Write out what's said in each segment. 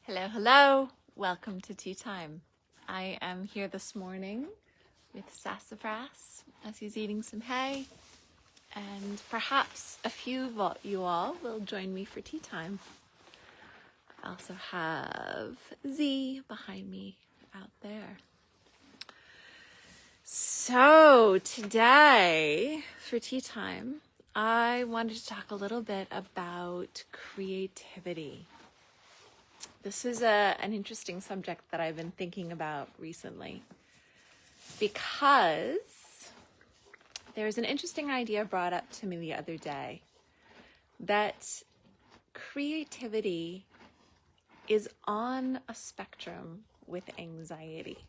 Hello, hello. Welcome to Tea Time. I am here this morning with Sassafras as he's eating some hay, and perhaps a few of you all will join me for tea time. I also have Z behind me out there. So today for tea time, I wanted to talk a little bit about creativity. This is an interesting subject that I've been thinking about recently because there's an interesting idea brought up to me the other day that creativity is on a spectrum with anxiety,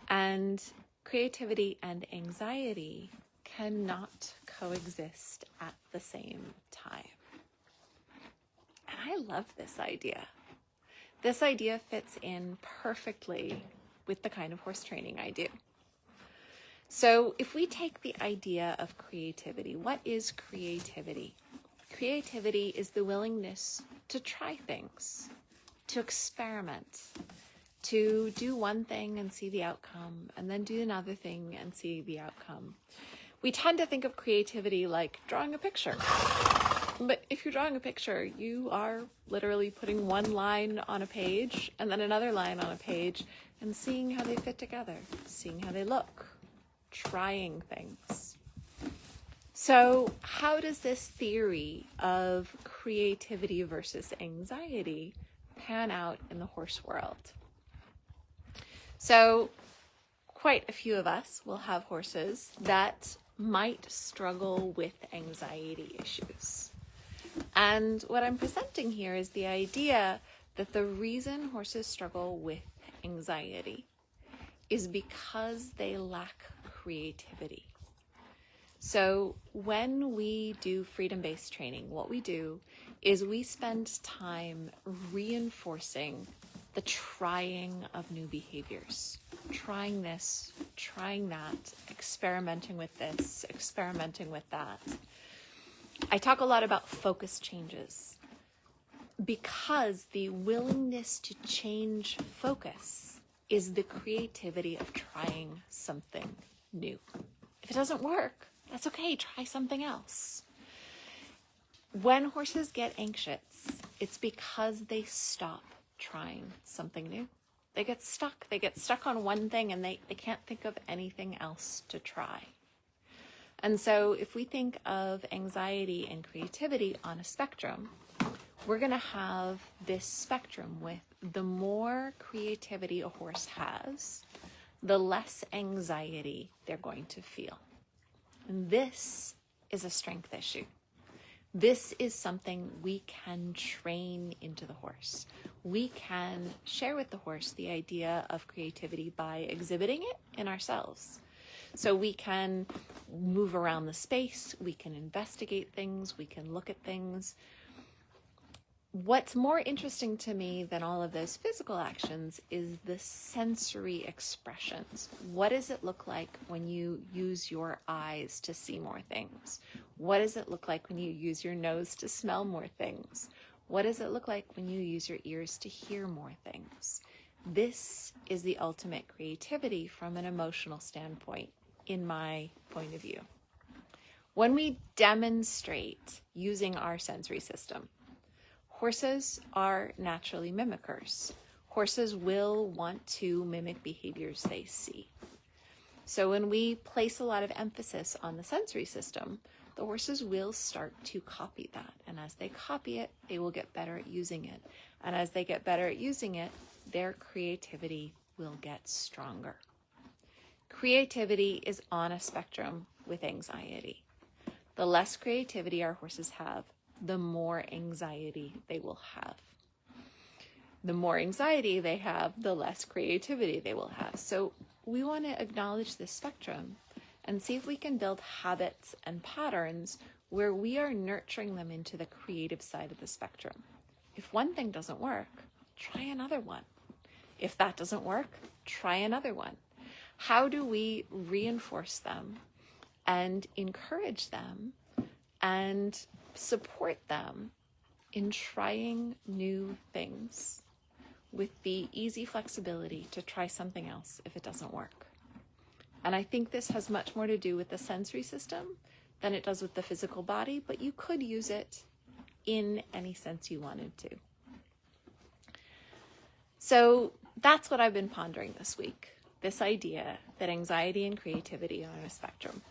and creativity and anxiety cannot coexist at the same time. And I love this idea. This idea fits in perfectly with the kind of horse training I do. So if we take the idea of creativity, what is creativity? Creativity is the willingness to try things, to experiment, to do one thing and see the outcome, and then do another thing and see the outcome. We tend to think of creativity like drawing a picture. But if you're drawing a picture, you are literally putting one line on a page and then another line on a page and seeing how they fit together, seeing how they look, trying things. So how does this theory of creativity versus anxiety pan out in the horse world? So quite a few of us will have horses that might struggle with anxiety issues. And what I'm presenting here is the idea that the reason horses struggle with anxiety is because they lack creativity. So when we do freedom-based training, what we do is we spend time reinforcing the trying of new behaviors. Trying this, trying that, experimenting with this, experimenting with that. I talk a lot about focus changes because the willingness to change focus is the creativity of trying something new. If it doesn't work, that's okay, try something else. When horses get anxious, it's because they stop trying something new. They get stuck on one thing and they can't think of anything else to try. And so if we think of anxiety and creativity on a spectrum, we're going to have this spectrum with the more creativity a horse has, the less anxiety they're going to feel. And this is a strength issue. This is something we can train into the horse. We can share with the horse the idea of creativity by exhibiting it in ourselves. So we can move around the space, we can investigate things, we can look at things. What's more interesting to me than all of those physical actions is the sensory expressions. What does it look like when you use your eyes to see more things? What does it look like when you use your nose to smell more things? What does it look like when you use your ears to hear more things? This is the ultimate creativity from an emotional standpoint, in my point of view. When we demonstrate using our sensory system, horses are naturally mimickers. Horses will want to mimic behaviors they see. So when we place a lot of emphasis on the sensory system, the horses will start to copy that. And as they copy it, they will get better at using it. And as they get better at using it, their creativity will get stronger. Creativity is on a spectrum with anxiety. The less creativity our horses have, the more anxiety they will have. The more anxiety they have, the less creativity they will have. So we want to acknowledge this spectrum and see if we can build habits and patterns where we are nurturing them into the creative side of the spectrum. If one thing doesn't work, try another one. If that doesn't work, try another one. How do we reinforce them and encourage them and support them in trying new things with the easy flexibility to try something else if it doesn't work. And I think this has much more to do with the sensory system than it does with the physical body, but you could use it in any sense you wanted to. So that's what I've been pondering this week, this idea that anxiety and creativity are on a spectrum.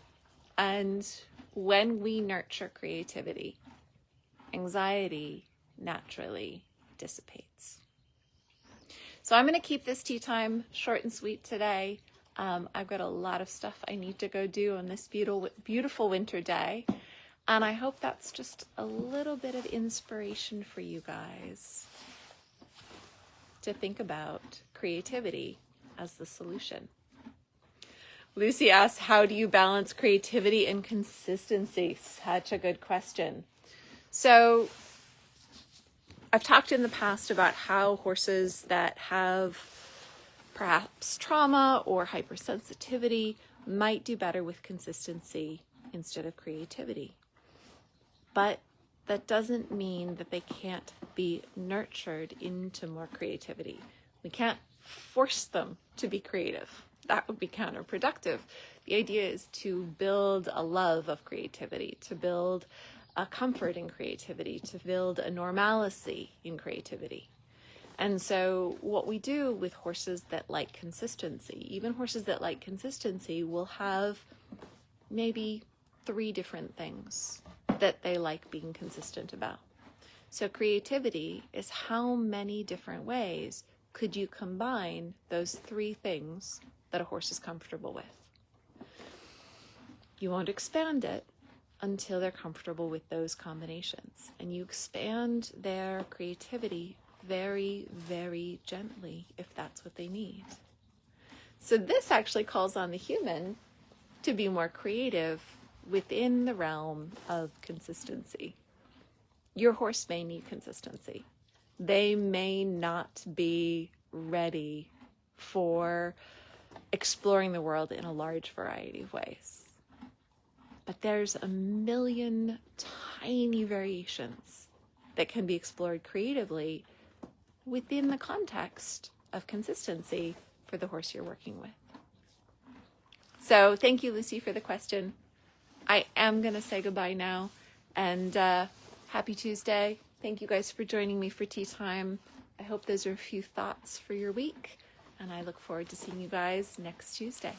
And when we nurture creativity, anxiety naturally dissipates. So I'm going to keep this tea time short and sweet today. I've got a lot of stuff I need to go do on this beautiful winter day. And I hope that's just a little bit of inspiration for you guys to think about creativity as the solution. Lucy asks, how do you balance creativity and consistency? Such a good question. So I've talked in the past about how horses that have perhaps trauma or hypersensitivity might do better with consistency instead of creativity. But that doesn't mean that they can't be nurtured into more creativity. We can't force them to be creative. That would be counterproductive. The idea is to build a love of creativity, to build a comfort in creativity, to build a normalcy in creativity. And so what we do with horses that like consistency, even horses that like consistency will have maybe 3 different things that they like being consistent about. So creativity is how many different ways could you combine those 3 things that a horse is comfortable with. You won't expand it until they're comfortable with those combinations. And you expand their creativity very, very gently if that's what they need. So this actually calls on the human to be more creative within the realm of consistency. Your horse may need consistency. They may not be ready for exploring the world in a large variety of ways. But there's a million tiny variations that can be explored creatively within the context of consistency for the horse you're working with. So thank you, Lucy, for the question. I am going to say goodbye now, and happy Tuesday. Thank you guys for joining me for tea time. I hope those are a few thoughts for your week, and I look forward to seeing you guys next Tuesday.